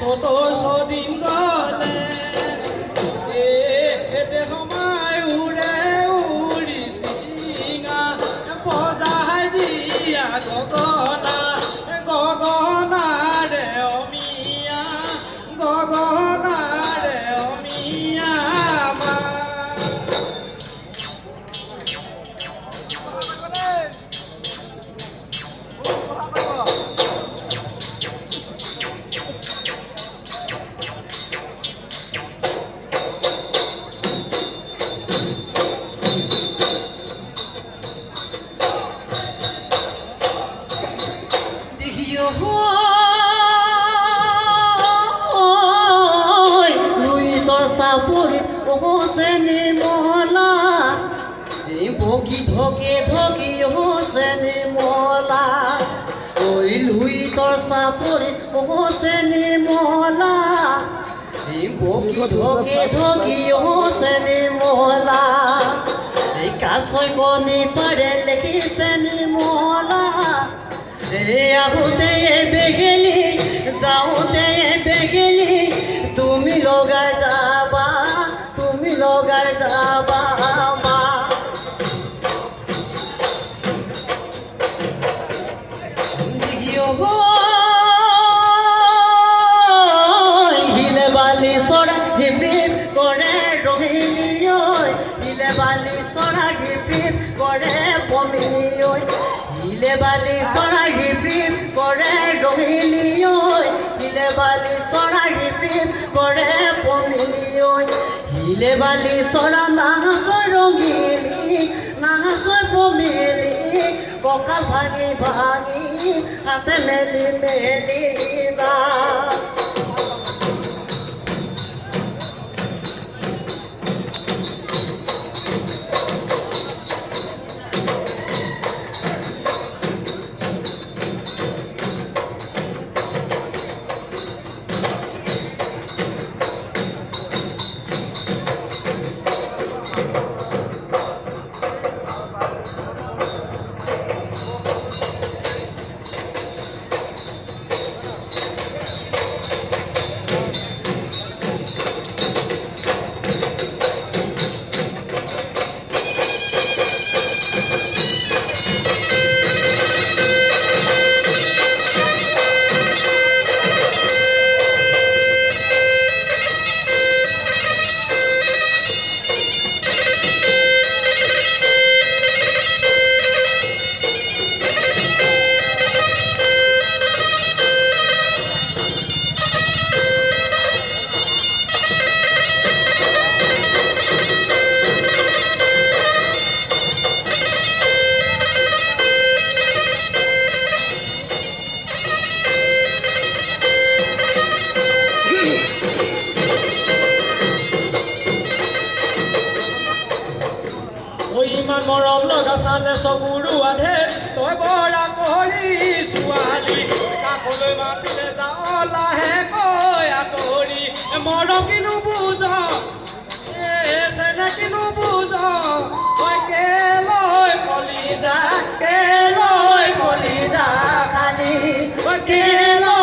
চতৰ ছদিন গ'লে সময় উৰে উৰি চিঙা বজাই দিয়া গগনা গগনাৰে অমিয়া গগনাৰে অমিয়া হোসেনে মহলা বকি ধকে ধকি হোসেনে মহলা ওই লুই তোর সাপরে হোসেনে মহলা বকি ধকে ধকি হোসেনে মহলা এই কাছই কনে পারে লেখিছেনে মহলা আহোতে বেগেলি যাওতে বেগেলি তুমি লগাই যাবা তুমি লগাই যাবা মা হিলে বালি চৰা হিপ্ৰিপ কৰে ৰহিনী হিলে বালি চৰা হিপ্ৰিপ কৰে পমিনী হিলে বালি চৰা হিপ্ৰিপ কৰে ৰহিনী হিলে বালি চৰা হিপ্ৰিপ কৰে পমিনী হিলে বালি চৰা নাচয় ৰঙিনী নাচয় পমিনী কঁকাল ভাঙি ভাঙি হাতে মেলি মেলি না ইমান মৰম লগা চালে চকুৰো আধে তই বৰা কৰি ছোৱালী কাষলৈ মাতিলে যাওঁ লাহে কৈ আঁতৰি মৰম কিনো বুজ চেনে কিনো বুজ তই কেলৈ কলিজা খালি তই কেলৈ